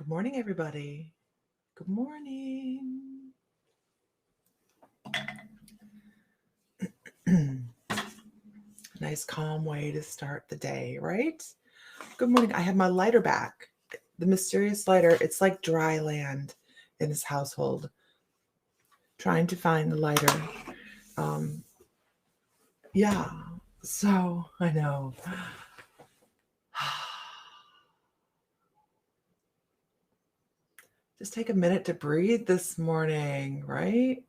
Good morning, everybody. Good morning. Nice, calm way to start the day, right? Good morning. I have my lighter back. The mysterious lighter. It's like dry land in this household. Trying to find the lighter. Yeah. So, I know. Just take a minute to breathe this morning, right?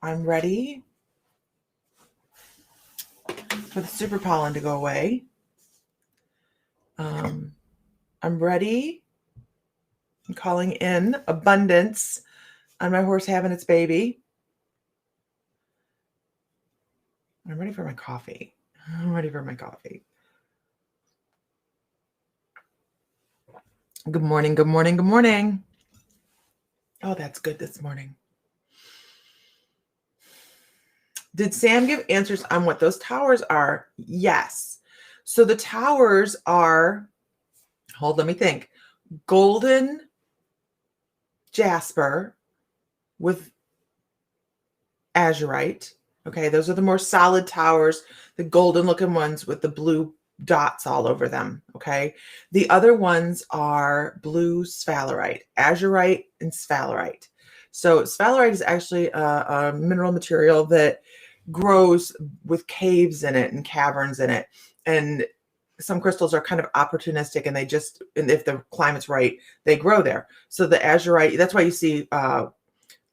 I'm ready for the super pollen to go away. I'm ready. I'm calling in abundance on my horse having its baby. I'm ready for my coffee. I'm ready for my coffee. Good morning, good morning, good morning. Oh, that's good this morning. Did Sam give answers on what those towers are? Yes. So the towers are, let me think, golden jasper with azurite. Okay, those are the more solid towers, the golden looking ones with the blue dots all over them. Okay, the other ones are blue sphalerite, azurite, and sphalerite. So sphalerite is actually a mineral material that grows with caves in it and caverns in it. And some crystals are kind of opportunistic, and and if the climate's right, they grow there. So the azurite, that's why you see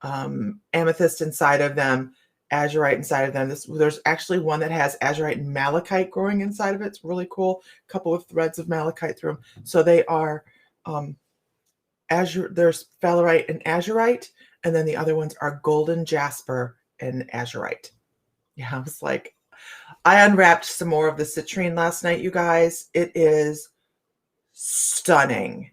amethyst inside of them, azurite inside of them. There's actually one that has azurite and malachite growing inside of it. It's really cool. A couple of threads of malachite through them. So they are there's sphalerite and azurite, and then the other ones are golden jasper and azurite. Yeah, I was like, I unwrapped some more of the citrine last night, you guys. It is stunning.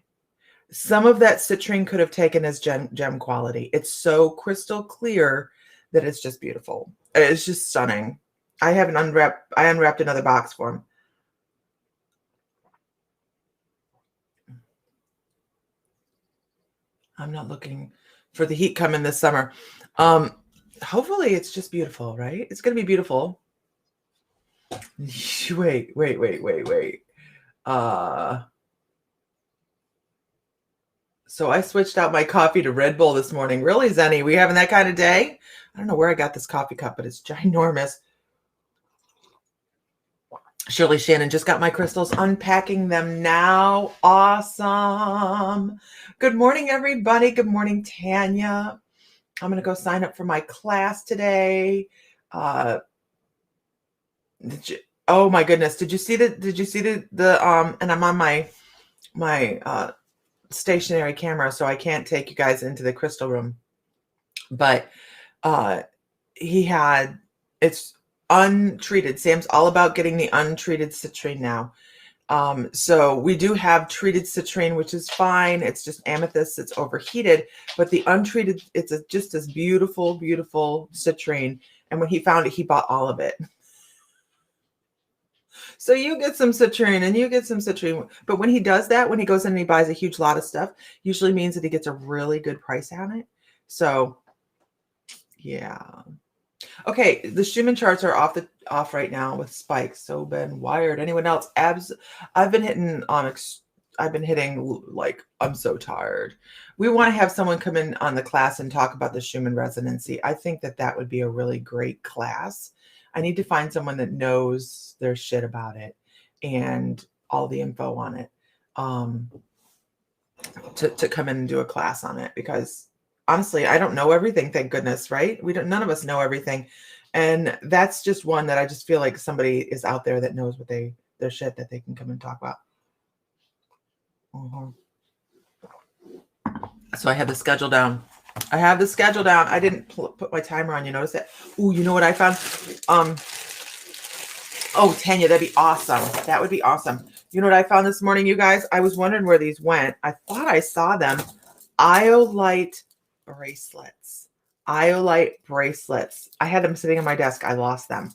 Some of that citrine could have taken as gem quality. It's so crystal clear that it's just beautiful. It's just stunning. I unwrapped another box for him. I'm not looking for the heat coming this summer. Hopefully it's just beautiful, right? It's going to be beautiful. Wait. So I switched out my coffee to Red Bull this morning. Really, Zenny? We having that kind of day? I don't know where I got this coffee cup, but it's ginormous. Shirley Shannon just got my crystals, unpacking them now. Awesome. Good morning, everybody. Good morning, Tanya. I'm going to go sign up for my class today. Oh my goodness. Did you see the and I'm on my stationary camera, so I can't take you guys into the crystal room, but it's untreated. Sam's all about getting the untreated citrine now. So we do have treated citrine, which is fine. It's just amethyst. It's overheated, but the untreated, it's just this beautiful, beautiful citrine. And when he found it, he bought all of it. So you get some citrine and you get some citrine. But when he does that, when he goes in and he buys a huge lot of stuff, usually means that he gets a really good price on it. So yeah. Okay, the Schumann charts are off right now with spikes. So been wired. Anyone else? I've been hitting like, I'm so tired. We want to have someone come in on the class and talk about the Schumann resonancy. I think that would be a really great class. I need to find someone that knows their shit about it and all the info on it to come in and do a class on it, because honestly, I don't know everything, thank goodness, right? None of us know everything. And that's just one that I just feel like somebody is out there that knows their shit that they can come and talk about. So I have the schedule down. I didn't put my timer on. You notice that? Ooh, you know what I found? Oh, Tanya, that'd be awesome. That would be awesome. You know what I found this morning, you guys? I was wondering where these went. I thought I saw them. Iolite bracelets. I had them sitting on my desk. I lost them.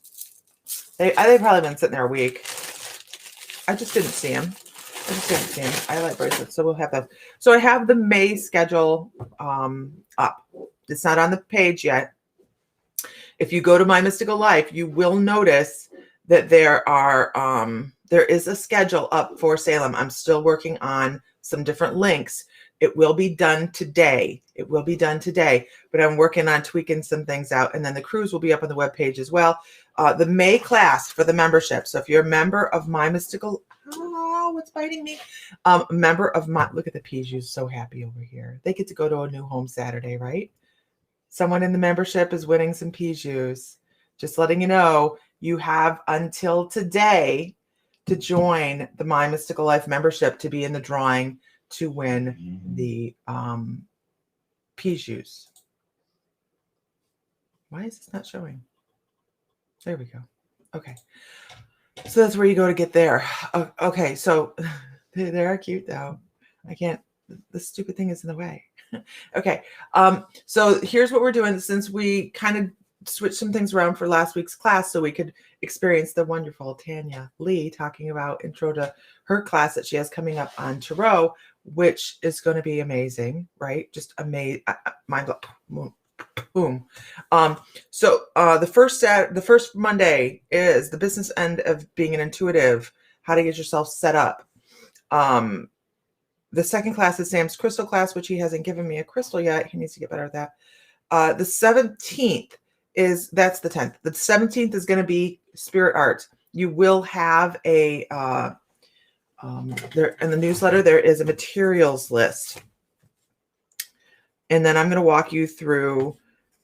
They've probably been sitting there a week. I just didn't see them. I like bracelets, so we'll have that. So I have the May schedule up. It's not on the page yet. If you go to My Mystical Life, you will notice that there is a schedule up for Salem. I'm still working on some different links. It will be done today. But I'm working on tweaking some things out. And then the cruise will be up on the webpage as well. The May class for the membership. So if you're a member of My Mystical, oh, what's biting me? Member of my, look at the Piju's so happy over here. They get to go to a new home Saturday, right? Someone in the membership is winning some Piju's. Just letting you know, you have until today to join the My Mystical Life membership to be in the drawing to win the Piju's. Why is this not showing? There we go. Okay. So that's where you go to get there. Okay. So they are cute though. I can't, the stupid thing is in the way. Okay. So here's what we're doing since we kind of switched some things around for last week's class so we could experience the wonderful Tanya Lee talking about intro to her class that she has coming up on Tarot, which is going to be amazing, right? Just amazing. Mind boom. So the first Monday is the business end of being an intuitive, how to get yourself set up. The second class is Sam's crystal class, which he hasn't given me a crystal yet. He needs to get better at that. The 17th that's the 10th. The 17th is going to be spirit art. You will have a, there in the newsletter, there is a materials list. And then I'm going to walk you through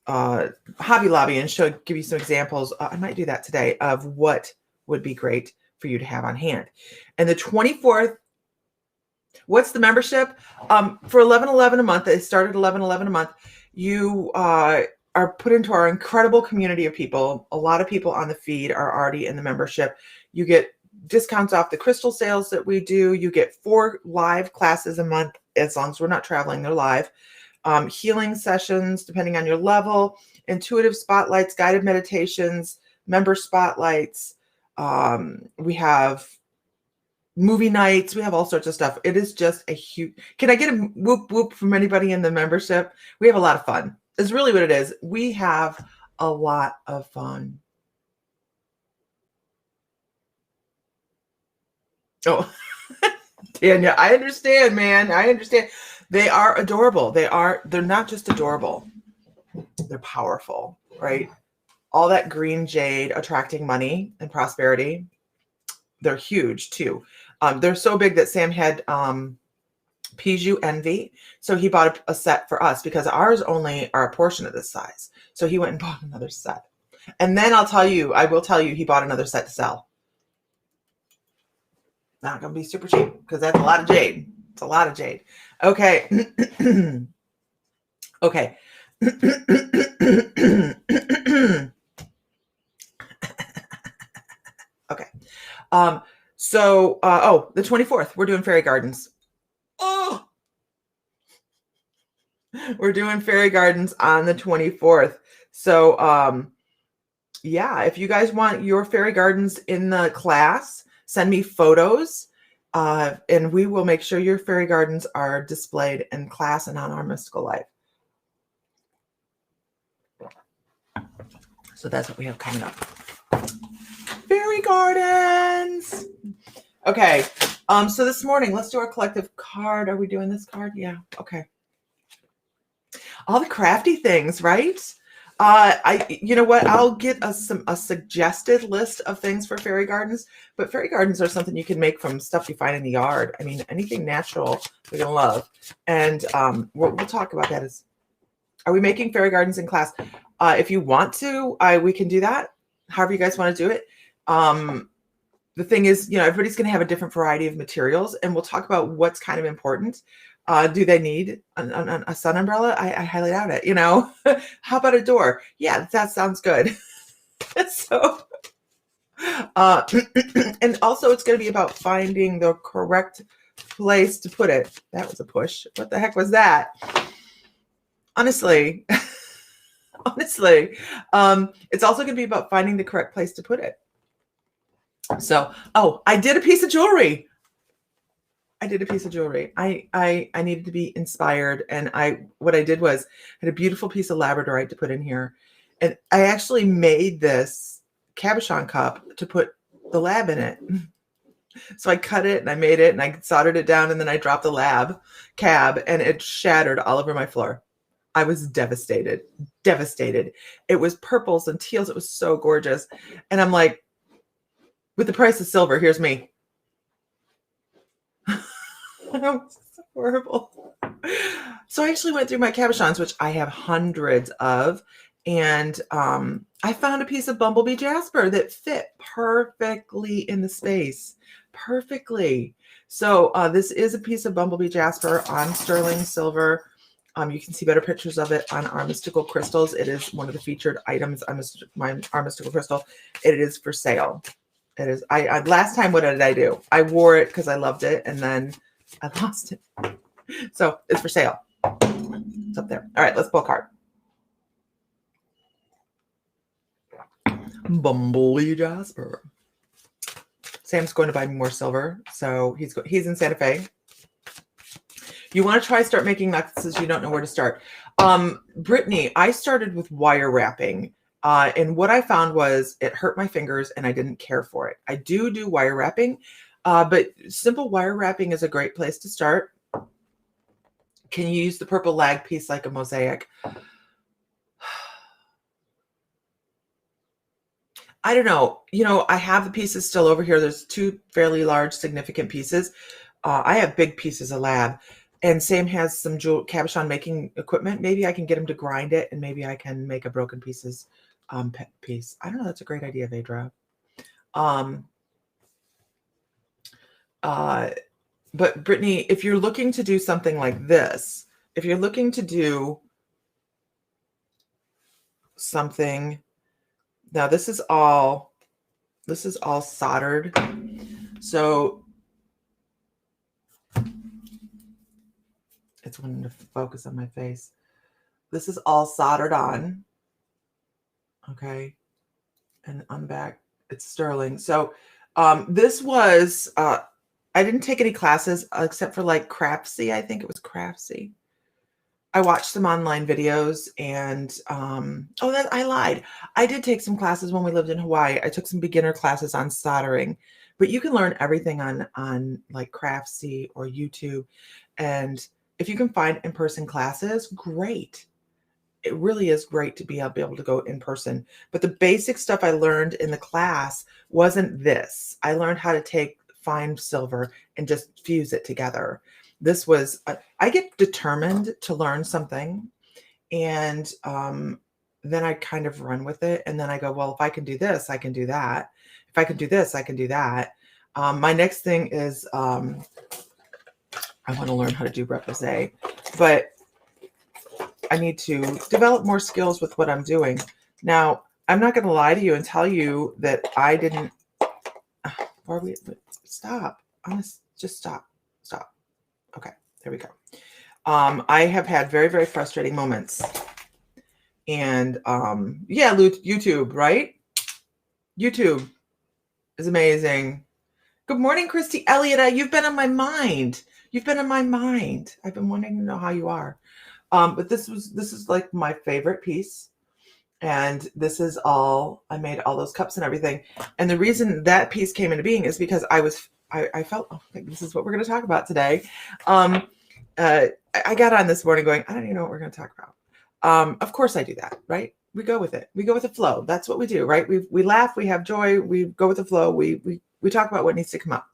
Hobby Lobby and give you some examples. I might do that today of what would be great for you to have on hand. And the 24th, what's the membership? For $11.11 a month, it started $11.11 a month. You are put into our incredible community of people. A lot of people on the feed are already in the membership. You get discounts off the crystal sales that we do. You get 4 live classes a month, as long as we're not traveling, they're live. Healing sessions, depending on your level, intuitive spotlights, guided meditations, member spotlights. We have movie nights. We have all sorts of stuff. It is just a huge, can I get a whoop whoop from anybody in the membership? We have a lot of fun. It's really what it is. We have a lot of fun. Oh, Tanya, I understand, man. I understand. They are adorable. They're not just adorable. They're powerful, right? All that green jade attracting money and prosperity. They're huge too. They're so big that Sam had Piju envy. So he bought a set for us because ours only are a portion of this size. So he went and bought another set. And then I will tell you, he bought another set to sell. Not going to be super cheap because that's a lot of jade. It's a lot of jade. Okay. Okay. Okay. The 24th, we're doing fairy gardens. Oh, we're doing fairy gardens on the 24th. So, yeah, if you guys want your fairy gardens in the class, send me photos, and we will make sure your fairy gardens are displayed in class and on our Mystical Life. So that's what we have coming up. Fairy gardens. Okay. So this morning, let's do our collective card. Are we doing this card? Yeah. Okay. All the crafty things, right? You know what? I'll get a suggested list of things for fairy gardens, but fairy gardens are something you can make from stuff you find in the yard. I mean, anything natural we're gonna love. And we'll talk about that. Are we making fairy gardens in class? If you want to, we can do that. However you guys want to do it. The thing is, everybody's going to have a different variety of materials, and we'll talk about what's kind of important. Do they need a sun umbrella? I highly doubt it. How about a door? Yeah, that sounds good. So, and also it's going to be about finding the correct place to put it. That was a push. What the heck was that? Honestly, it's also going to be about finding the correct place to put it. So, oh, I did a piece of jewelry. I did a piece of jewelry. I needed to be inspired, and what I did was I had a beautiful piece of labradorite to put in here, and I actually made this cabochon cup to put the lab in it. So I cut it and I made it and I soldered it down, and then I dropped the cab, and it shattered all over my floor. I was devastated, devastated. It was purples and teals. It was so gorgeous. And I'm like, with the price of silver, here's me. It was so horrible. So I actually went through my cabochons, which I have hundreds of, and I found a piece of bumblebee jasper that fit perfectly in the space, perfectly. So this is a piece of bumblebee jasper on sterling silver. You can see better pictures of it on our Mystical Crystals. It is one of the featured items on our Mystical Crystal. It is for sale. It is. I last time, what did I do? I wore it because I loved it, and then I lost it. So it's for sale. It's up there. All right, let's pull a card. Bumblebee Jasper. Sam's going to buy me more silver, so he's in Santa Fe. You want to start making necklaces, you don't know where to start. Brittany, I started with wire wrapping. And what I found was it hurt my fingers and I didn't care for it. I do wire wrapping, but simple wire wrapping is a great place to start. Can you use the purple lag piece like a mosaic? I don't know. I have the pieces still over here. There's two fairly large, significant pieces. I have big pieces of lab. And Sam has some cabochon making equipment. Maybe I can get him to grind it, and maybe I can make a broken pieces piece. I don't know. That's a great idea, Vedra. But Brittany, if you're looking to do something like this, if you're looking to do something, now this is all soldered. So it's wanting to focus on my face. This is all soldered on. Okay. And on the back, it's sterling. So this was, I didn't take any classes except for like Craftsy. I think it was Craftsy. I watched some online videos, and I lied. I did take some classes when we lived in Hawaii. I took some beginner classes on soldering, but you can learn everything on like Craftsy or YouTube. And if you can find in-person classes, great. It really is great to be able to go in person. But the basic stuff I learned in the class wasn't this. I learned how to take fine silver and just fuse it together. This was, I get determined to learn something, and then I kind of run with it. And then I go, well, if I can do this, I can do that. If I can do this, I can do that. My next thing is I want to learn how to do repoussé, but I need to develop more skills with what I'm doing. Now, I'm not going to lie to you and tell you that I didn't. Stop. Just stop. Stop. Okay, there we go. I have had very, very frustrating moments. And yeah, YouTube, right? YouTube is amazing. Good morning, Christy Elliott. You've been on my mind. You've been on my mind. I've been wanting to know how you are. But this is like my favorite piece. And this is I made all those cups and everything. And the reason that piece came into being is because I felt, this is what we're going to talk about today. I got on this morning going, I don't even know what we're going to talk about. Of course I do that, right? We go with it. We go with the flow. That's what we do, right? We laugh, we have joy, we go with the flow. We talk about what needs to come up.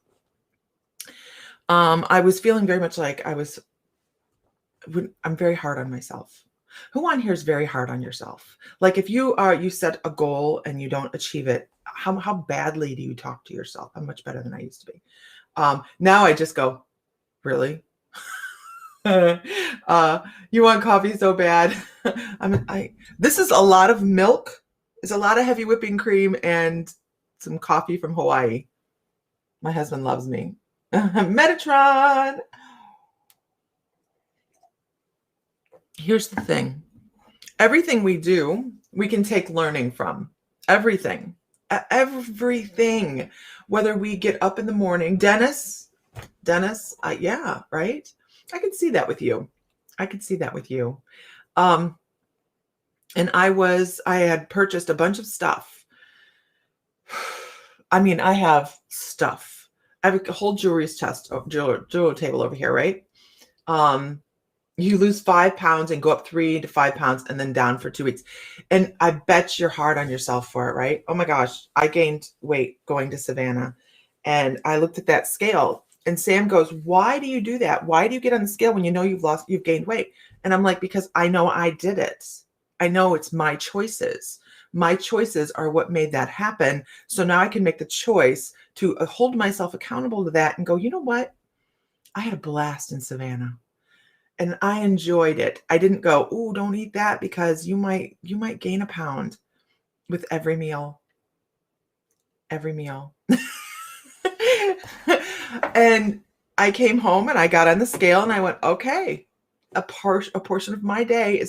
I was feeling very much like I'm very hard on myself. Who on here is very hard on yourself? Like if you set a goal and you don't achieve it, how badly do you talk to yourself? I'm much better than I used to be. Now I just go, really? You want coffee so bad? This is a lot of milk. It's a lot of heavy whipping cream and some coffee from Hawaii. My husband loves me. Metatron. Here's the thing. Everything we do, we can take learning from. Everything. everything, whether we get up in the morning. Dennis, yeah, right. I can see that with you. I can see that with you. Um, and I had purchased a bunch of stuff. I mean, I have stuff. I have a whole jewelry chest, jewelry table over here, right? You lose 5 pounds and go up 3 to 5 pounds and then down for 2 weeks. And I bet you're hard on yourself for it, right? Oh my gosh, I gained weight going to Savannah. And I looked at that scale and Sam goes, "Why do you do that? Why do you get on the scale when you know you've gained weight?" And I'm like, "Because I know I did it. I know it's my choices. My choices are what made that happen. So now I can make the choice to hold myself accountable to that and go, you know what? I had a blast in Savannah and I enjoyed it. I didn't go, "Oh, don't eat that because you might gain a pound with every meal." Every meal. And I came home and I got on the scale and I went, "Okay, a portion of my day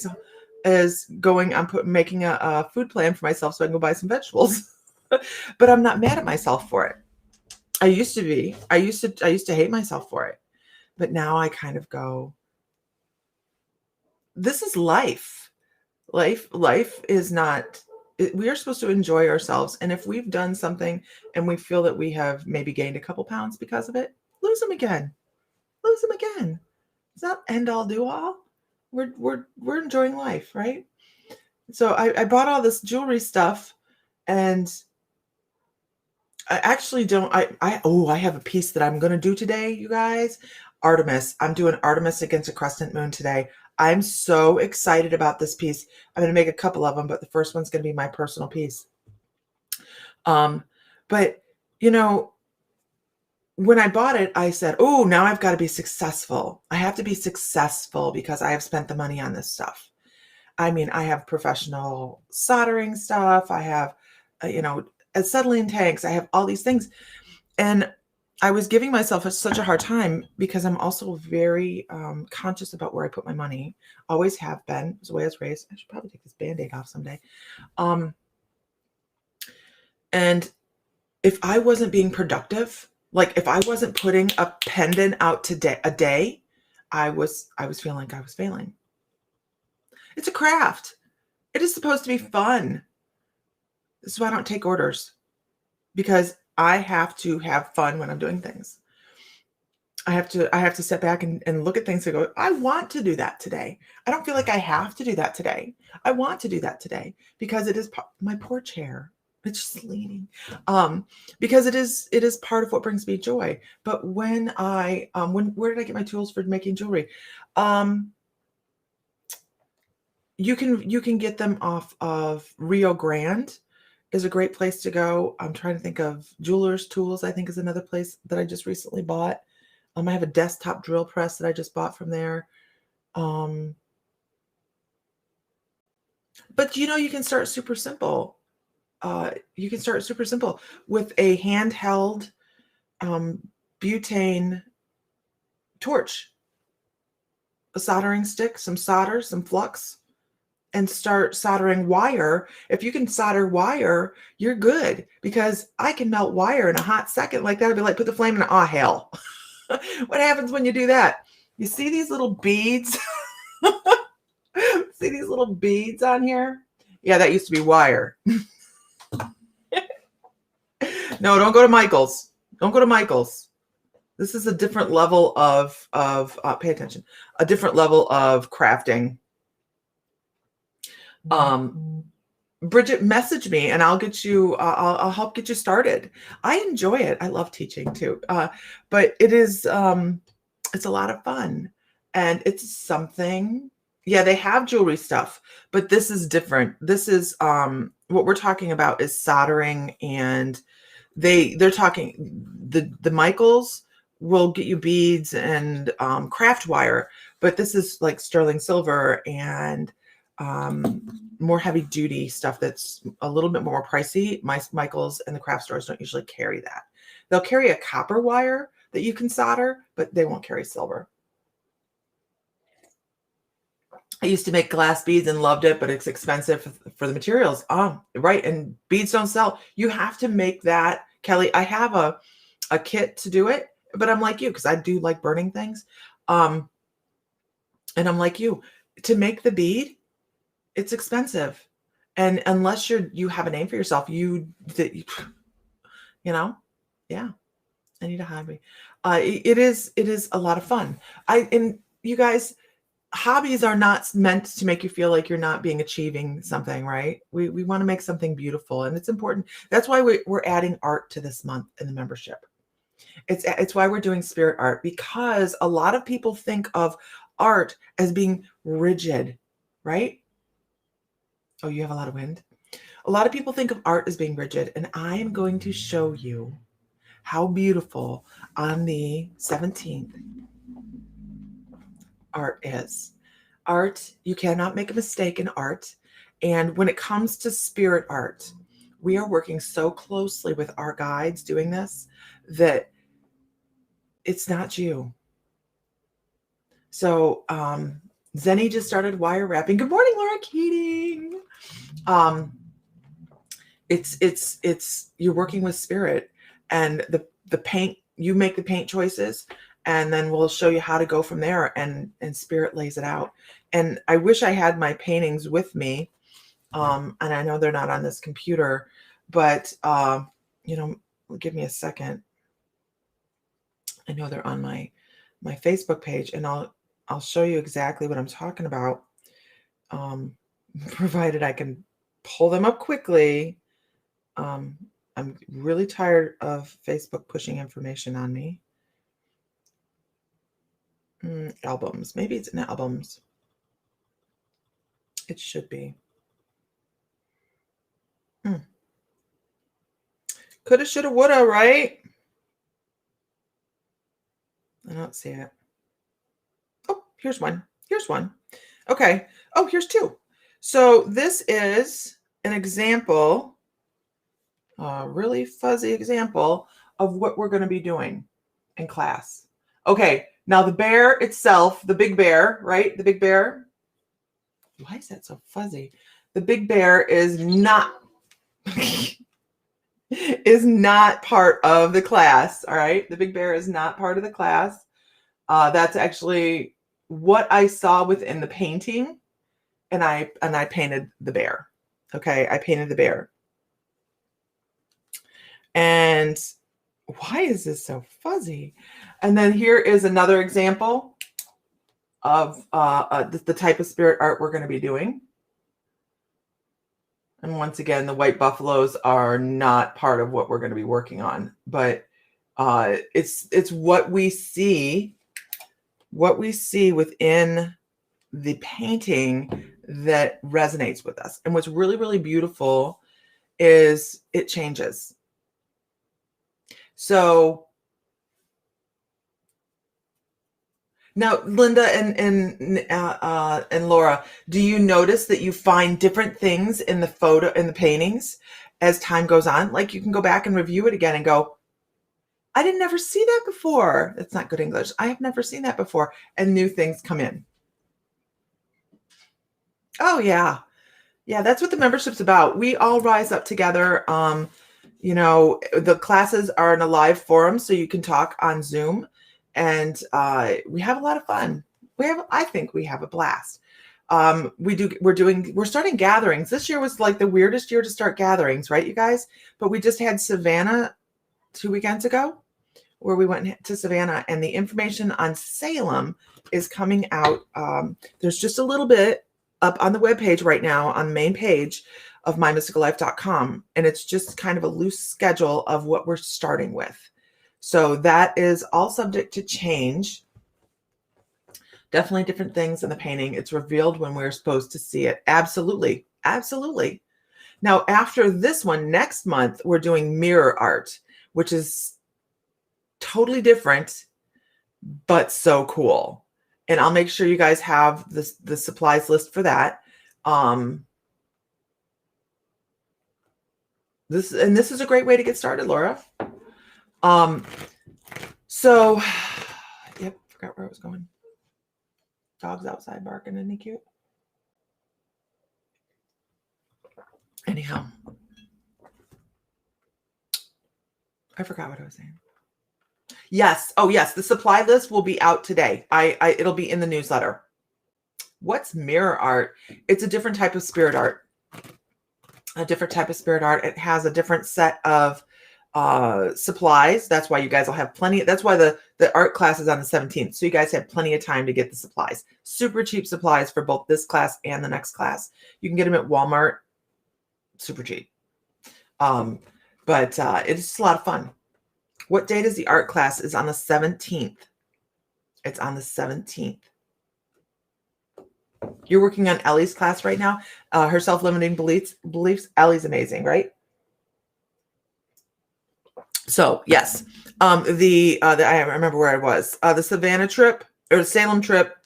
is going. I'm making a food plan for myself so I can go buy some vegetables." But I'm not mad at myself for it. I used to be. I used to hate myself for it. But now I kind of go, this is life. Life is not, we are supposed to enjoy ourselves. And if we've done something and we feel that we have maybe gained a couple pounds because of it, lose them again. Lose them again. It's not end all do all. We're enjoying life, right? So I bought all this jewelry stuff and I actually don't, I have a piece that I'm going to do today, you guys. Artemis. I'm doing Artemis against a crescent moon today. I'm so excited about this piece. I'm going to make a couple of them, but the first one's going to be my personal piece. But you know, when I bought it, I said, "Oh, now I've got to be successful. I have to be successful because I have spent the money on this stuff." I mean, I have professional soldering stuff. I have, acetylene tanks. I have all these things. And I was giving myself such a hard time because I'm also very conscious about where I put my money. Always have been. It's the way I was raised. I should probably take this Band-Aid off someday. And if I wasn't being productive, like if I wasn't putting a pendant out a day, I was feeling like I was failing. It's a craft. It is supposed to be fun. This is why I don't take orders, because I have to have fun when I'm doing things. I have to step back and look at things and go, I want to do that today. I don't feel like I have to do that today. I want to do that today because it is my poor chair. It's just leaning. Because it is part of what brings me joy. But when where did I get my tools for making jewelry? You can get them off of Rio Grande is a great place to go. I'm trying to think of Jewelers Tools, I think, is another place that I just recently bought. I have a desktop drill press that I just bought from there. But you can start super simple. You can start super simple with a handheld butane torch, a soldering stick, some solder, some flux, and start soldering wire. If you can solder wire, you're good, because I can melt wire in a hot second like that. I'd be like, put the flame in, hell. What happens when you do that? You see these little beads? See these little beads on here? Yeah, that used to be wire. No, don't go to Michael's. Don't go to Michael's. This is a different level of pay attention, a different level of crafting. Bridget, message me and I'll get you, I'll help get you started. I enjoy it. I love teaching too. But it is, it's a lot of fun, and it's something. Yeah, they have jewelry stuff, but this is different. This is, what we're talking about is soldering, and they're talking, the Michaels will get you beads and craft wire, but this is like sterling silver and more heavy duty stuff that's a little bit more pricey. Michaels and the craft stores don't usually carry that. They'll carry a copper wire that you can solder, but they won't carry silver. I used to make glass beads and loved it, but it's expensive for the materials. Right. And beads don't sell. You have to make that, Kelly. I have a kit to do it, but I'm like you, because I do like burning things. And I'm like you, to make the bead, it's expensive. And unless you have a name for yourself, you know, yeah, I need a hobby. It is a lot of fun. And you guys, hobbies are not meant to make you feel like you're not achieving something, right? We want to make something beautiful, and it's important. That's why we're adding art to this month in the membership. It's why we're doing spirit art, because a lot of people think of art as being rigid, right? Oh, you have a lot of wind. A lot of people think of art as being rigid, and I am going to show you how beautiful on the 17th art is. Art, you cannot make a mistake in art. And when it comes to spirit art, we are working so closely with our guides doing this that it's not you. So Zenny just started wire wrapping. Good morning, Laura Keating. It's you're working with spirit, and the paint, you make the paint choices, and then we'll show you how to go from there, and spirit lays it out. And I wish I had my paintings with me. And I know they're not on this computer, but give me a second. I know they're on my Facebook page, and I'll show you exactly what I'm talking about. Provided I can pull them up quickly. I'm really tired of Facebook pushing information on me. Albums. Maybe it's in albums. It should be. Coulda, shoulda, woulda, right? I don't see it. Oh, here's one. Here's one. Okay. Oh, here's two. So this is an example, a really fuzzy example of what we're going to be doing in class. Okay. Now the bear itself, the big bear, right? The big bear. Why is that so fuzzy? The big bear is not part of the class. All right. The big bear is not part of the class. That's actually what I saw within the painting. And I painted the bear. Okay. I painted the bear. And why is this so fuzzy? And then here is another example of the type of spirit art we're going to be doing. And once again, the white buffaloes are not part of what we're going to be working on, but it's what we see within the painting that resonates with us. And what's really, really beautiful is it changes. So now, Linda and Laura, do you notice that you find different things in the paintings as time goes on? Like you can go back and review it again and go, I didn't ever see that before. That's not good English. I have never seen that before. And new things come in. Oh, yeah. Yeah, that's what the membership's about. We all rise up together. The classes are in a live forum, so you can talk on Zoom. And we have a lot of fun. I think we have a blast. We're starting gatherings. This year was like the weirdest year to start gatherings, right, you guys? But we just had Savannah 2 weekends ago, where we went to Savannah, and the information on Salem is coming out. There's just a little bit up on the webpage right now, on the main page of mymysticallife.com. And it's just kind of a loose schedule of what we're starting with. So that is all subject to change. Definitely different things in the painting. It's revealed when we're supposed to see it. Absolutely. Absolutely. Now, after this one, next month, we're doing mirror art, which is totally different, but so cool. And I'll make sure you guys have the supplies list for that. This is a great way to get started, Laura. So, yep, forgot where I was going. Dog's outside barking, isn't he cute? Anyhow, I forgot what I was saying. Yes. Oh, yes. The supply list will be out today. It'll be in the newsletter. What's mirror art? It's a different type of spirit art. A different type of spirit art. It has a different set of supplies. That's why you guys will have plenty. That's why the art class is on the 17th. So you guys have plenty of time to get the supplies. Super cheap supplies for both this class and the next class. You can get them at Walmart. Super cheap. But it's a lot of fun. What date is the art class? Is on the 17th. It's on the 17th. You're working on Ellie's class right now. Her self-limiting beliefs. Ellie's amazing, right? So yes, I remember where I was. The Savannah trip or the Salem trip.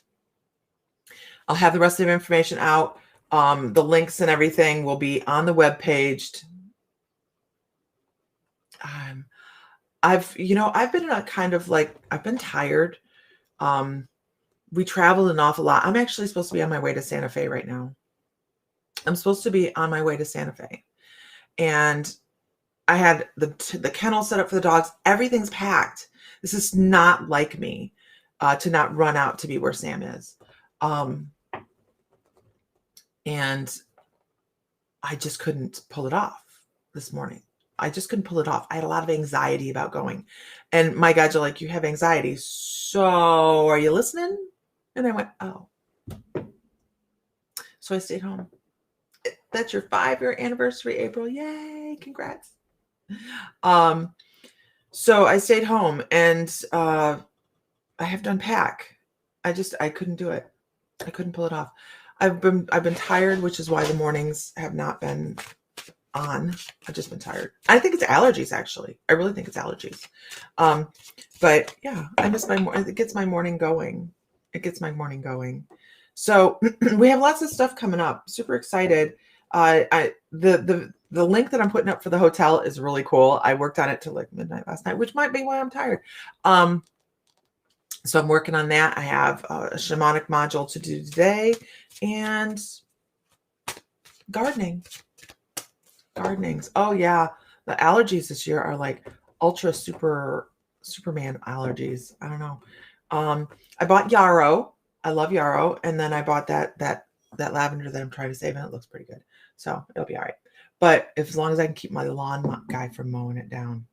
I'll have the rest of the information out. The links and everything will be on the webpage. I've been in a kind of like, I've been tired. We traveled an awful lot. I'm actually supposed to be on my way to Santa Fe right now. I'm supposed to be on my way to Santa Fe. And I had the kennel set up for the dogs. Everything's packed. This is not like me to not run out to be where Sam is. And I just couldn't pull it off this morning. I just couldn't pull it off. I had a lot of anxiety about going. And my guys are like, you have anxiety. So are you listening? And I went, oh. So I stayed home. That's your 5-year anniversary, April. Yay. Congrats. So I stayed home and I have to unpack. I couldn't do it. I couldn't pull it off. I've been tired, which is why the mornings have not been on. I've just been tired. I think it's allergies, actually. I really think it's allergies. But yeah, I miss it gets my morning going. It gets my morning going. So we have lots of stuff coming up. Super excited. The link that I'm putting up for the hotel is really cool. I worked on it till like midnight last night, which might be why I'm tired. So I'm working on that. I have a shamanic module to do today and gardenings. Oh yeah. The allergies this year are like ultra Superman allergies. I don't know. I bought yarrow. I love yarrow. And then I bought that lavender that I'm trying to save, and it looks pretty good. So it'll be all right. But as long as I can keep my lawn guy from mowing it down.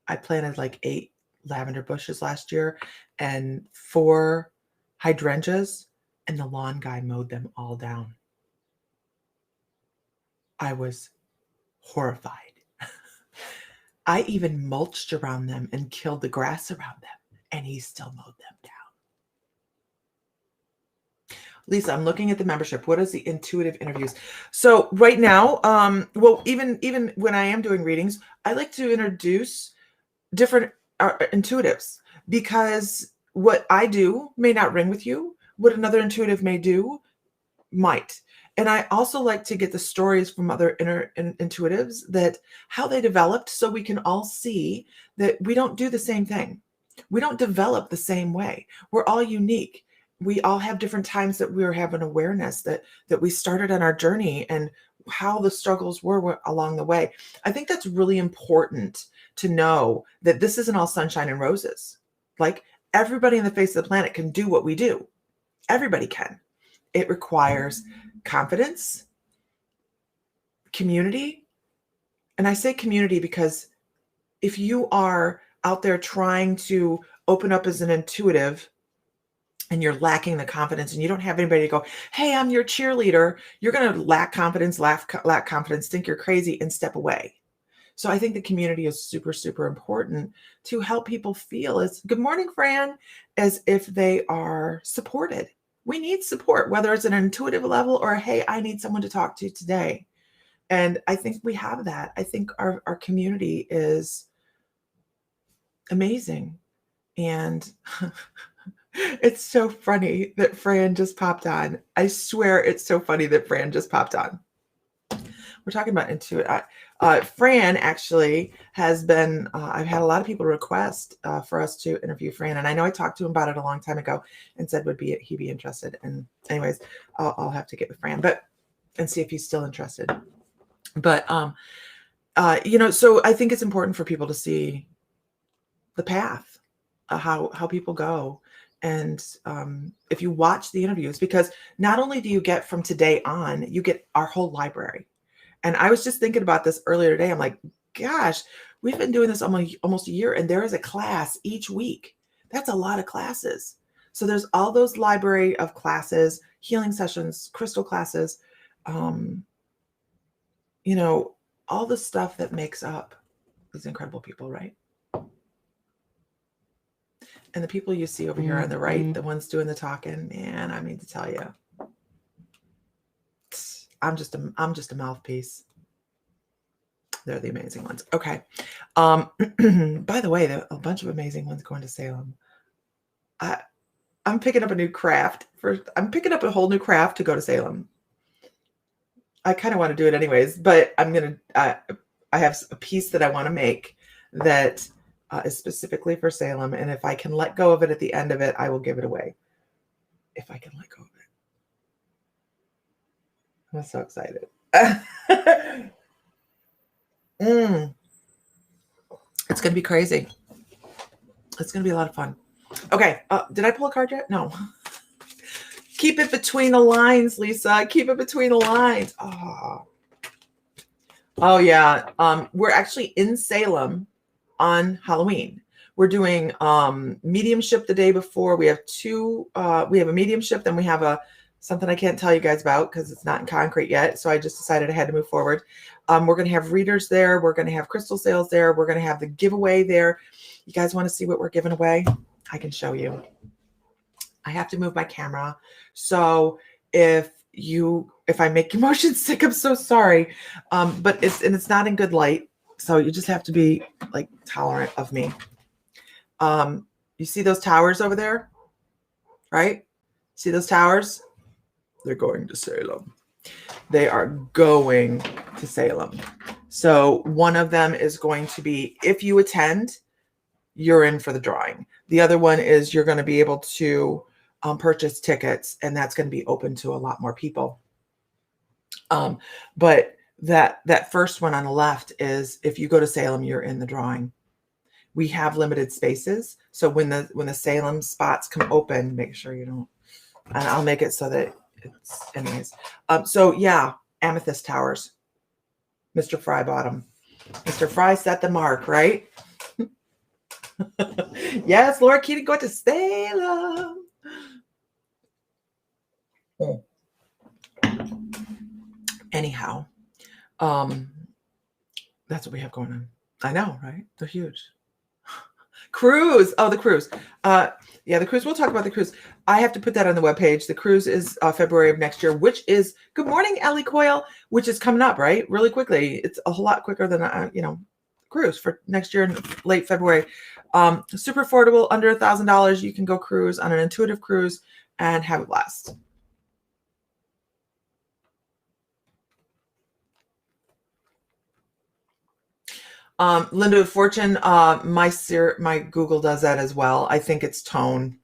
I planted like 8 lavender bushes last year and 4 hydrangeas, and the lawn guy mowed them all down. I was horrified. I even mulched around them and killed the grass around them, and he still mowed them down. Lisa, I'm looking at the membership. What is the intuitive interviews? So right now, well, even when I am doing readings, I like to introduce different intuitives, because what I do may not ring with you. What another intuitive may do might. And I also like to get the stories from other intuitives, that how they developed, so we can all see that we don't do the same thing. We don't develop the same way. We're all unique. We all have different times that we were having awareness that we started on our journey, and how the struggles were along the way. I think that's really important to know, that this isn't all sunshine and roses. Like, everybody on the face of the planet can do what we do. Everybody can. It requires confidence, community. And I say community because if you are out there trying to open up as an intuitive and you're lacking the confidence, and you don't have anybody to go, hey, I'm your cheerleader, you're going to lack confidence, lack confidence, think you're crazy, and step away. So I think the community is super, super important to help people feel as, good morning, Fran, as if they are supported. We need support, whether it's an intuitive level or, hey, I need someone to talk to today. And I think we have that. I think our community is amazing. And it's so funny that Fran just popped on. I swear it's so funny that Fran just popped on. We're talking about intuitive. Fran actually has been, I've had a lot of people request for us to interview Fran. And I know I talked to him about it a long time ago and said, he be interested? And anyways, I'll have to get with Fran, and see if he's still interested. But, you know, so I think it's important for people to see the path, how people go. And if you watch the interviews, because not only do you get from today on, you get our whole library. And I was just thinking about this earlier today. I'm like, gosh, we've been doing this almost a year, and there is a class each week. That's a lot of classes. So there's all those library of classes, healing sessions, crystal classes, you know, all the stuff that makes up these incredible people, right? And the people you see over here on the right, the ones doing the talking, man, I mean to tell you, I'm just a mouthpiece. They're the amazing ones. Okay. By the way, there are a bunch of amazing ones going to Salem. I'm picking up a new craft. I'm picking up a whole new craft to go to Salem. I kind of want to do it anyways, but I'm going to, I have a piece that I want to make that is specifically for Salem. And if I can let go of it at the end of it, I will give it away. If I can let go of it. I'm so excited. It's going to be crazy. It's going to be a lot of fun. Okay. Did I pull a card yet? No. Keep it between the lines, Lisa. Keep it between the lines. Oh yeah. We're actually in Salem on Halloween. We're doing mediumship the day before. We have we have a mediumship, then we have something I can't tell you guys about because it's not in concrete yet. So I just decided I had to move forward. We're going to have readers there. We're going to have crystal sales there. We're going to have the giveaway there. You guys want to see what we're giving away? I can show you. I have to move my camera. So if I make your motion sick, I'm so sorry. But it's not in good light. So you just have to be like tolerant of me. You see those towers over there, right? See those towers? They're going to Salem. They are going to Salem. So one of them is going to be, if you attend, you're in for the drawing. The other one is you're going to be able to purchase tickets, and that's going to be open to a lot more people. But that first one on the left is, if you go to Salem, you're in the drawing. We have limited spaces, so when the Salem spots come open, make sure you don't. And I'll make it so that it's anyways. So yeah, amethyst towers. Mr. Fry bought them. Mr. Fry set the mark, right? Yes, Laura Keating going to Salem. Anyhow, that's what we have going on. I know, right? They're huge. Cruise. Oh, the cruise. Yeah, the cruise. We'll talk about the cruise. I have to put that on the webpage. The cruise is February of next year, which is, good morning, Ellie Coyle, which is coming up, right? Really quickly. It's a whole lot quicker than, cruise for next year in late February. Super affordable, under $1,000. You can go cruise on an intuitive cruise and have a blast. Linda of Fortune, my Google does that as well. I think it's tone.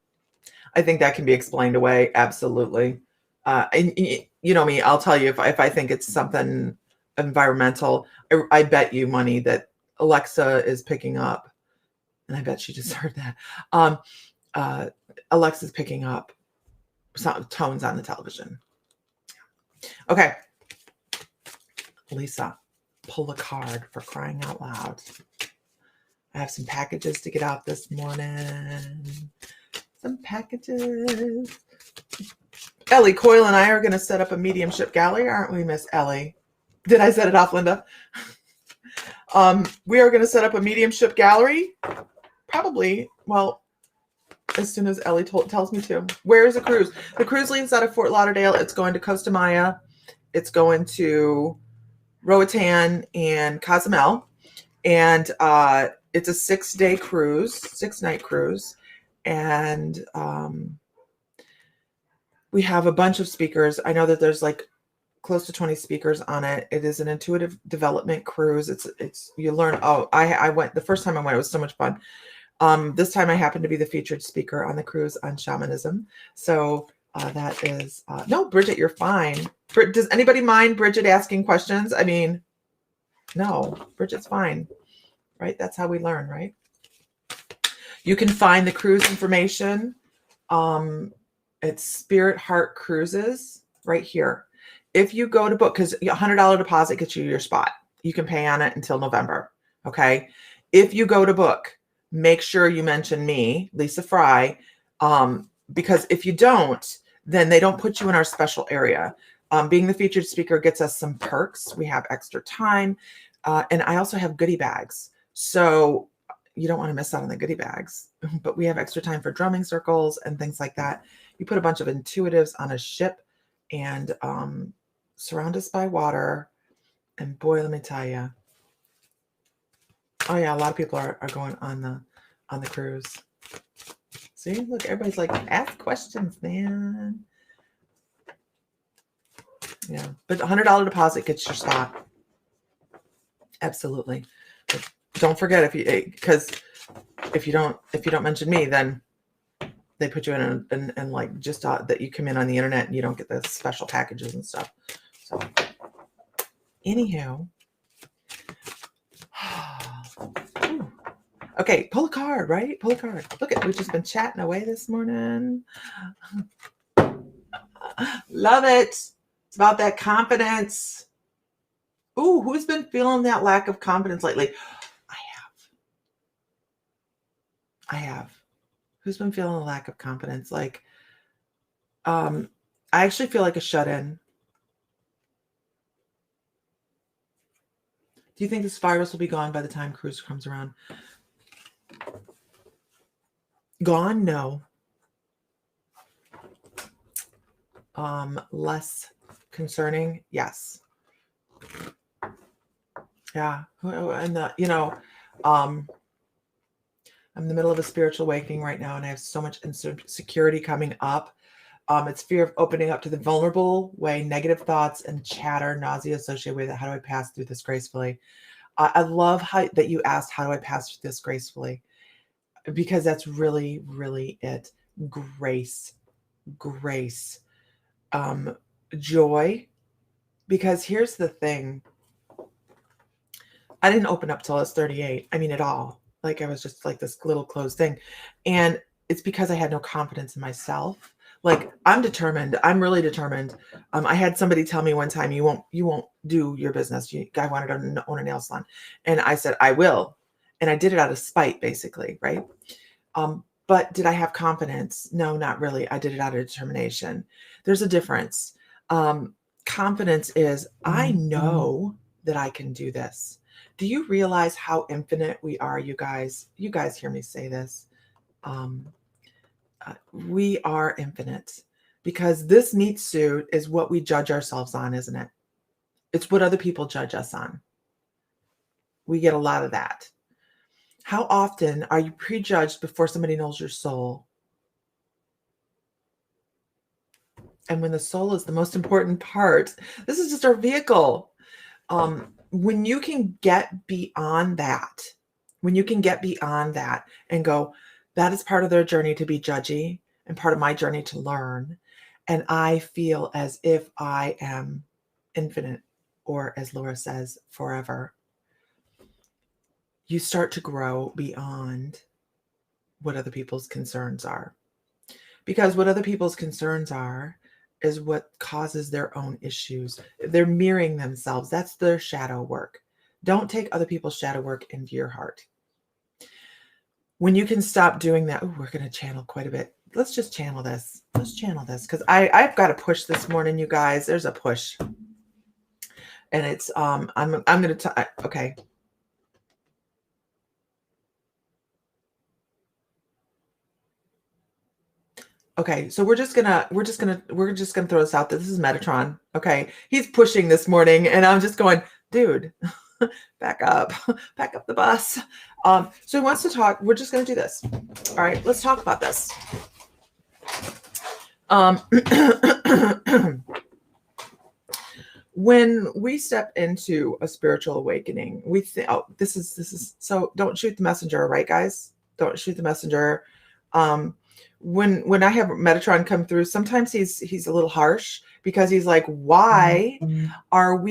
I think that can be explained away. Absolutely. And you know me, I'll tell you if I think it's something environmental, I bet you money that Alexa is picking up, and I bet she just heard that. Alexa's picking up some tones on the television. Okay. Lisa, pull a card, for crying out loud. I have some packages to get out this morning. Some packages. Ellie Coyle and I are going to set up a mediumship gallery, aren't we, Miss Ellie? Did I set it off, Linda? We are going to set up a mediumship gallery. Probably, well, as soon as Ellie tells me to. Where is the cruise? The cruise leaves out of Fort Lauderdale. It's going to Costa Maya. It's going to Roatan and Cozumel. And it's a 6-day cruise, 6-night cruise. And we have a bunch of speakers. I know that there's like close to 20 speakers on it. It is an intuitive development cruise. It's you learn. Oh, I went the first time I went. It was so much fun. This time I happened to be the featured speaker on the cruise on shamanism. So that is no, Bridget, you're fine. Does anybody mind Bridget asking questions? I mean, No, Bridget's fine, right? That's how we learn, right? You can find the cruise information. It's Spirit Heart Cruises right here. If you go to book, because $100 deposit gets you your spot. You can pay on it until November. Okay. If you go to book, make sure you mention me, Lisa Fry, because if you don't, then they don't put you in our special area. Being the featured speaker gets us some perks. We have extra time. And I also have goodie bags. So you don't want to miss out on the goodie bags, but we have extra time for drumming circles and things like that. You put a bunch of intuitives on a ship and surround us by water. And boy, let me tell you. Oh yeah, a lot of people are going on the cruise. See, look, everybody's like, ask questions, man. Yeah, but $100 deposit gets your spot. Absolutely. But don't forget, because if you don't mention me, then they put you in like just that you come in on the internet and you don't get the special packages and stuff. So, anywho, okay, pull a card, right? Pull a card. Look at, we've just been chatting away this morning. Love it. It's about that confidence. Ooh, who's been feeling that lack of confidence lately? I have. Who's been feeling a lack of confidence? Like, I actually feel like a shut-in. Do you think this virus will be gone by the time cruise comes around? Gone? No. Less concerning? Yes. Yeah. And I'm in the middle of a spiritual awakening right now, and I have so much insecurity coming up. It's fear of opening up to the vulnerable way, negative thoughts and chatter, nausea associated with it. How do I pass through this gracefully? I love that you asked, how do I pass through this gracefully? Because that's really, really it. Grace. Joy. Because here's the thing. I didn't open up till I was 38. I mean, at all. Like, I was just like this little closed thing. And it's because I had no confidence in myself. Like, I'm determined. I'm really determined. I had somebody tell me one time, you won't do your business. I wanted to own a nail salon. And I said, I will. And I did it out of spite, basically. Right. But did I have confidence? No, not really. I did it out of determination. There's a difference. Confidence is, I know that I can do this. Do you realize how infinite we are, you guys? You guys hear me say this. We are infinite, because this meat suit is what we judge ourselves on, isn't it? It's what other people judge us on. We get a lot of that. How often are you prejudged before somebody knows your soul? And when the soul is the most important part, this is just our vehicle. When you can get beyond that, and go, that is part of their journey to be judgy and part of my journey to learn. And I feel as if I am infinite, or as Laura says, forever. You start to grow beyond what other people's concerns are. Because what other people's concerns are is what causes their own issues. They're mirroring themselves. That's their shadow work. Don't take other people's shadow work into your heart. When you can stop doing that, we're going to channel quite a bit. Let's just channel this. Let's channel this, because I've got a push this morning, you guys. There's a push, and it's I'm going to okay. Okay, so we're just gonna throw this out there. This is Metatron. Okay, he's pushing this morning, and I'm just going, dude, back up the bus. So he wants to talk. We're just gonna do this. All right, let's talk about this. When we step into a spiritual awakening, we think, oh, this is so. Don't shoot the messenger, right, guys? Don't shoot the messenger. When I have Metatron come through, sometimes he's a little harsh, because he's like, why are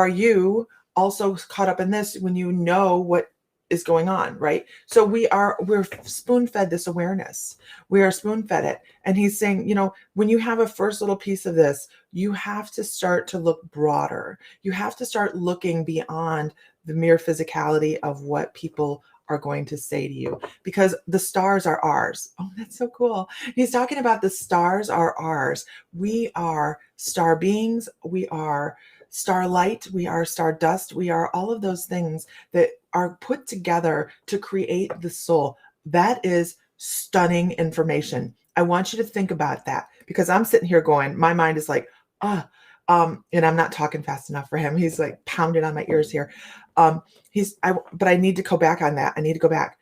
you also caught up in this when you know what is going on, right? So we're spoon-fed this awareness. We are spoon-fed it. And he's saying, when you have a first little piece of this, you have to start to look broader. You have to start looking beyond the mere physicality of what people are going to say to you, because the stars are ours. Oh, that's so cool. He's talking about the stars are ours. We are star beings. We are starlight. We are stardust. We are all of those things that are put together to create the soul. That is stunning information. I want you to think about that, because I'm sitting here going, my mind is like, and I'm not talking fast enough for him. He's like pounding on my ears here. But I need to go back on that. I need to go back.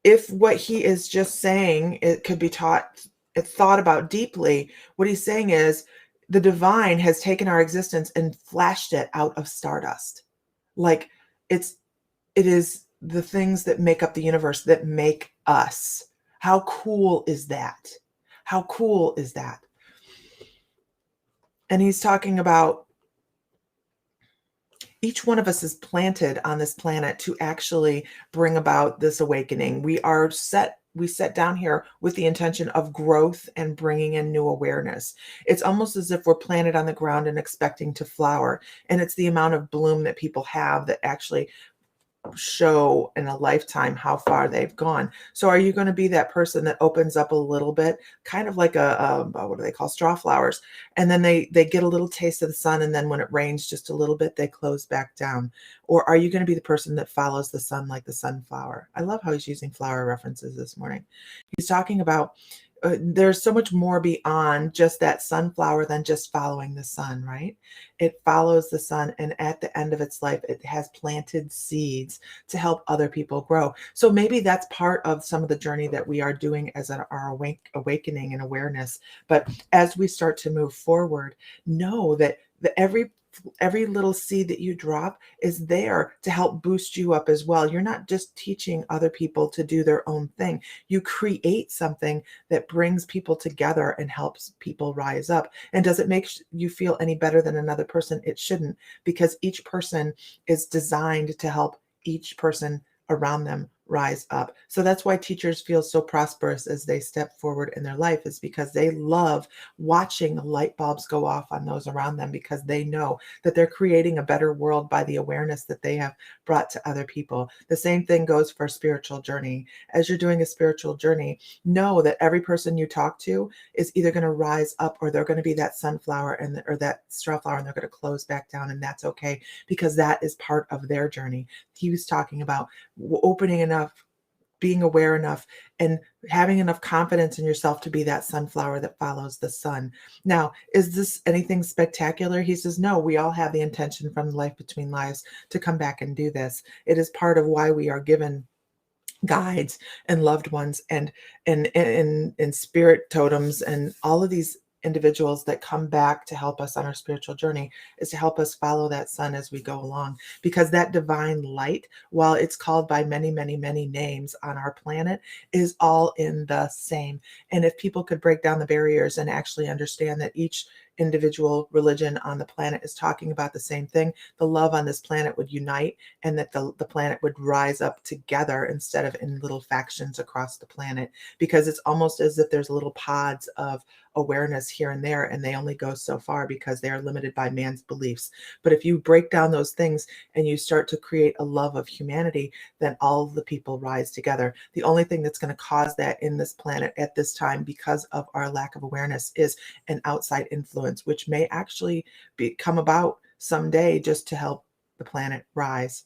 If what he is just saying, it could be thought about deeply, what he's saying is the divine has taken our existence and flashed it out of stardust. Like it is the things that make up the universe that make us. How cool is that? How cool is that? And he's talking about each one of us is planted on this planet to actually bring about this awakening. We set down here with the intention of growth and bringing in new awareness. It's almost as if we're planted on the ground and expecting to flower. And it's the amount of bloom that people have that actually show in a lifetime how far they've gone. So are you going to be that person that opens up a little bit, kind of like what do they call straw flowers, and then they get a little taste of the sun, and then when it rains just a little bit, they close back down? Or are you going to be the person that follows the sun like the sunflower? I love how he's using flower references this morning. He's talking about there's so much more beyond just that sunflower than just following the sun, right? It follows the sun, and at the end of its life, it has planted seeds to help other people grow. So maybe that's part of some of the journey that we are doing as our awakening and awareness. But as we start to move forward, know that every little seed that you drop is there to help boost you up as well. You're not just teaching other people to do their own thing. You create something that brings people together and helps people rise up. And does it make you feel any better than another person? It shouldn't, because each person is designed to help each person around them rise up. So that's why teachers feel so prosperous as they step forward in their life, is because they love watching the light bulbs go off on those around them, because they know that they're creating a better world by the awareness that they have brought to other people. The same thing goes for a spiritual journey. As you're doing a spiritual journey, know that every person you talk to is either going to rise up, or they're going to be that sunflower or that straw flower, and they're going to close back down, and that's okay, because that is part of their journey. He was talking about opening enough, being aware enough, and having enough confidence in yourself to be that sunflower that follows the sun. Now, is this anything spectacular? He says, no, we all have the intention from Life Between Lives to come back and do this. It is part of why we are given guides and loved ones and spirit totems and all of these individuals that come back to help us on our spiritual journey, is to help us follow that sun as we go along. Because that divine light, while it's called by many, many, many names on our planet, is all in the same. And if people could break down the barriers and actually understand that each individual religion on the planet is talking about the same thing, the love on this planet would unite, and that the planet would rise up together instead of in little factions across the planet. Because it's almost as if there's little pods of awareness here and there, and they only go so far because they are limited by man's beliefs. But if you break down those things and you start to create a love of humanity, then all of the people rise together. The only thing that's going to cause that in this planet at this time, because of our lack of awareness, is an outside influence, which may actually come about someday just to help the planet rise.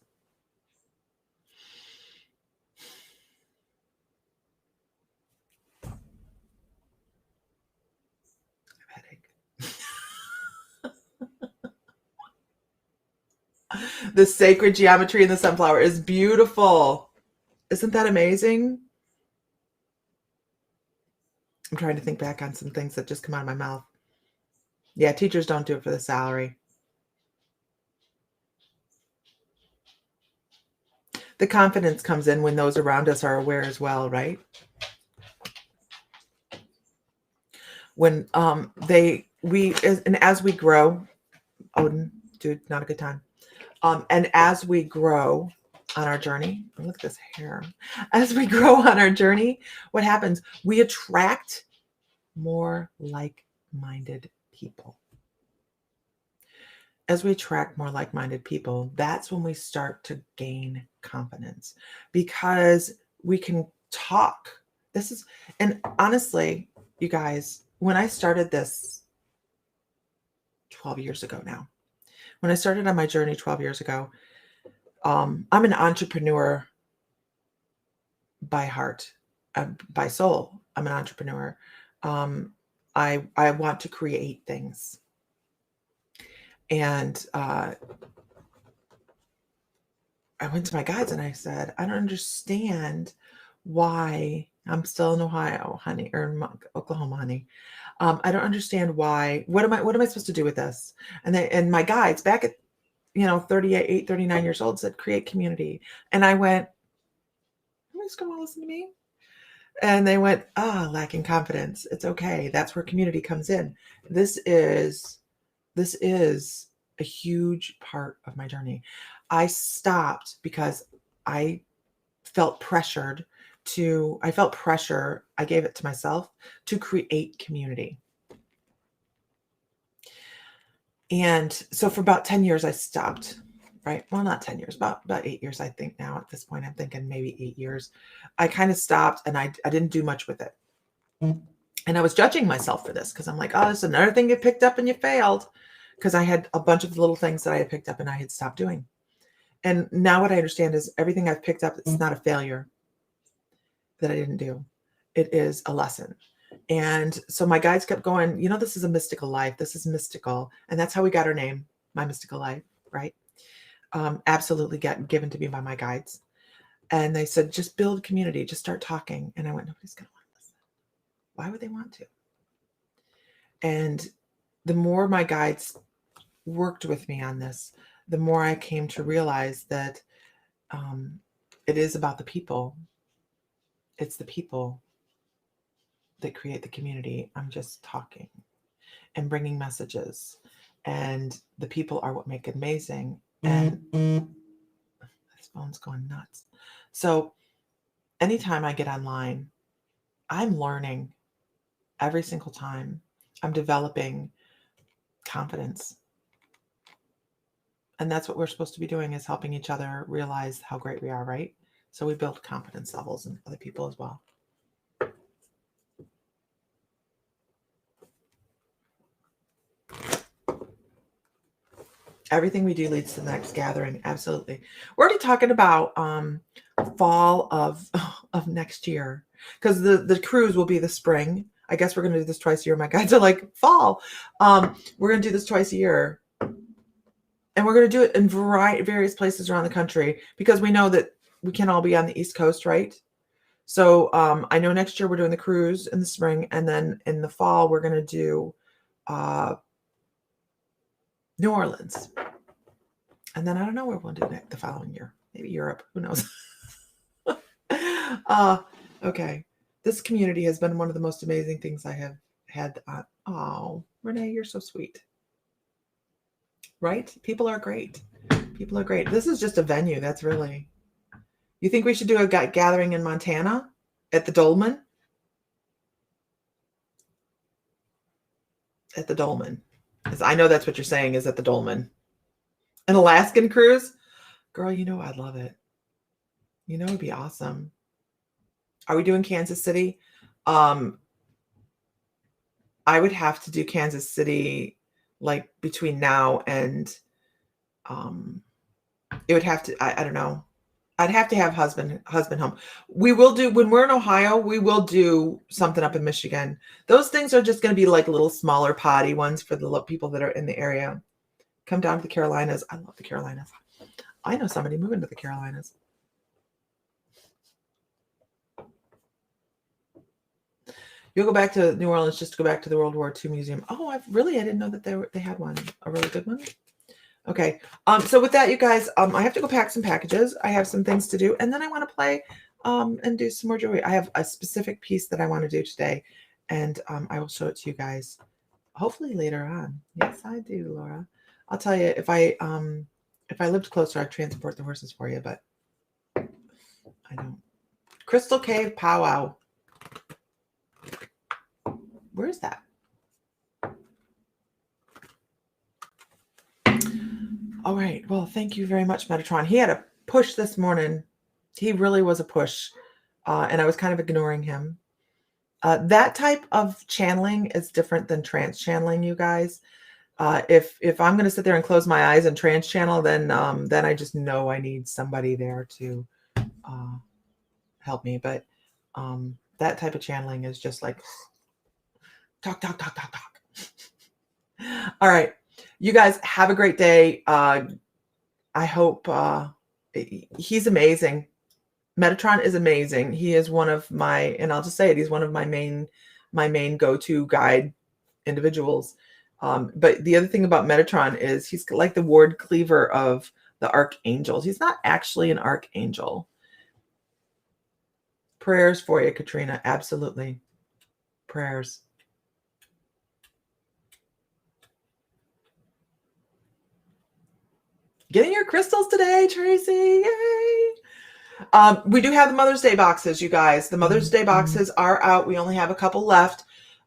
The sacred geometry in the sunflower is beautiful. Isn't that amazing? I'm trying to think back on some things that just come out of my mouth. Yeah, teachers don't do it for the salary. The confidence comes in when those around us are aware as well, right? When as we grow, Odin, dude, not a good time. And as we grow on our journey, look at this hair. As we grow on our journey, what happens? We attract more like-minded people. As we attract more like-minded people, that's when we start to gain confidence, because we can talk. And honestly, you guys, when I started this 12 years ago now, when I started on my journey 12 years ago, I'm an entrepreneur by heart, by soul. I'm an entrepreneur. I want to create things. And I went to my guides and I said, I don't understand why I'm still in Ohio, honey, or in Oklahoma, honey. I don't understand why. What am I supposed to do with this? And my guides back at 38, 39 years old said, create community. And I went, nobody's going to listen to me. And they went, lacking confidence. It's okay. That's where community comes in. This is a huge part of my journey. I stopped because I felt pressured I gave it to myself to create community. And so for about 10 years, I stopped, right? Well, not 10 years, about 8 years, I think now at this point. I'm thinking maybe 8 years. I kind of stopped and I didn't do much with it. And I was judging myself for this because I'm like, oh, this is another thing you picked up and you failed. Because I had a bunch of little things that I had picked up and I had stopped doing. And now what I understand is everything I've picked up, it's not a failure that I didn't do. It is a lesson. And so my guides kept going, this is a mystical life. This is mystical. And that's how we got our name, My Mystical Life, right? Absolutely given to me by my guides. And they said, just build community, just start talking. And I went, nobody's going to want to listen. Why would they want to? And the more my guides worked with me on this, the more I came to realize that it is about the people. It's the people that create the community. I'm just talking and bringing messages, and the people are what make it amazing. And this phone's going nuts. So anytime I get online, I'm learning every single time. I'm developing confidence. And that's what we're supposed to be doing, is helping each other realize how great we are, right? So we build confidence levels in other people as well. Everything we do leads to the next gathering. Absolutely. We're already talking about fall of next year, because the cruise will be the spring. I guess we're going to do this twice a year. My guides are like, fall. We're going to do this twice a year. And we're going to do it in various places around the country, because we know that we can't all be on the East Coast, right? So I know next year we're doing the cruise in the spring, and then in the fall we're going to do New Orleans. And then I don't know where we'll do it the following year. Maybe Europe. Who knows? Okay. This community has been one of the most amazing things I have had on. Oh, Renee, you're so sweet. Right? People are great. People are great. This is just a venue. That's really... You think we should do a gathering in Montana at the Dolmen? At the Dolmen. I know that's what you're saying, is at the Dolmen. An Alaskan cruise? Girl, I'd love it. It'd be awesome. Are we doing Kansas City? I would have to do Kansas City like between now and it would have to, I don't know. I'd have to have husband home. We will do, when we're in Ohio, we will do something up in Michigan. Those things are just going to be like little smaller potty ones for the people that are in the area. Come down to the Carolinas. I love the Carolinas. I know somebody moving to the Carolinas. You'll go back to New Orleans just to go back to the World War II museum. Oh, I didn't know that they had one, a really good one. Okay. So with that, you guys, I have to go pack some packages. I have some things to do, and then I want to play and do some more jewelry. I have a specific piece that I want to do today, and I will show it to you guys hopefully later on. Yes, I do, Laura. I'll tell you, if I lived closer, I'd transport the horses for you, but I don't. Crystal Cave Powwow. Where is that? All right. Well, thank you very much, Metatron. He had a push this morning. He really was a push, and I was kind of ignoring him. That type of channeling is different than trance channeling, you guys. If I'm going to sit there and close my eyes and trance channel, then I just know I need somebody there to help me. But that type of channeling is just like talk. All right, you guys have a great day. I hope he's amazing. Metatron is amazing. He is one of my, and I'll just say it, he's one of my main go-to guide individuals. But the other thing about Metatron is he's like the ward cleaver of the archangels. He's not actually an archangel. Prayers for you, Katrina. Absolutely. Prayers. Getting your crystals today, Tracy. Yay. We do have the Mother's Day boxes, you guys. The Mother's Day boxes are out. We only have a couple left.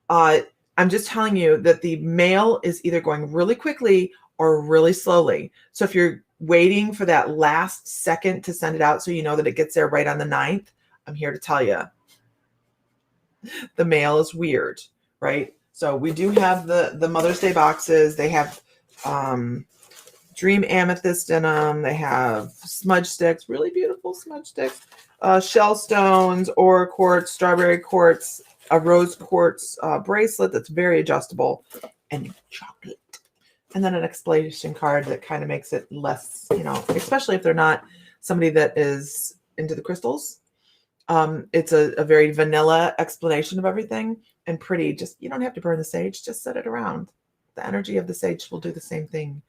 I'm just telling you that the mail is either going really quickly or really slowly. So if you're waiting for that last second to send it out so you know that it gets there right on the 9th, I'm here to tell you the mail is weird, right? So we do have the Mother's Day boxes. They have Dream Amethyst in them. They have smudge sticks, really beautiful smudge sticks, shell stones, aura quartz, strawberry quartz, a rose quartz bracelet that's very adjustable, and chocolate. And then an explanation card that kind of makes it less, especially if they're not somebody that is into the crystals. It's a very vanilla explanation of everything and pretty. Just, you don't have to burn the sage, just set it around. The energy of the sage will do the same thing.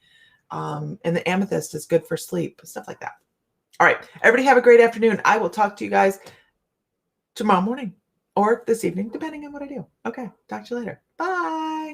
And the amethyst is good for sleep, stuff like that. All right, everybody have a great afternoon. I will talk to you guys tomorrow morning or this evening, depending on what I do. Okay, talk to you later. Bye.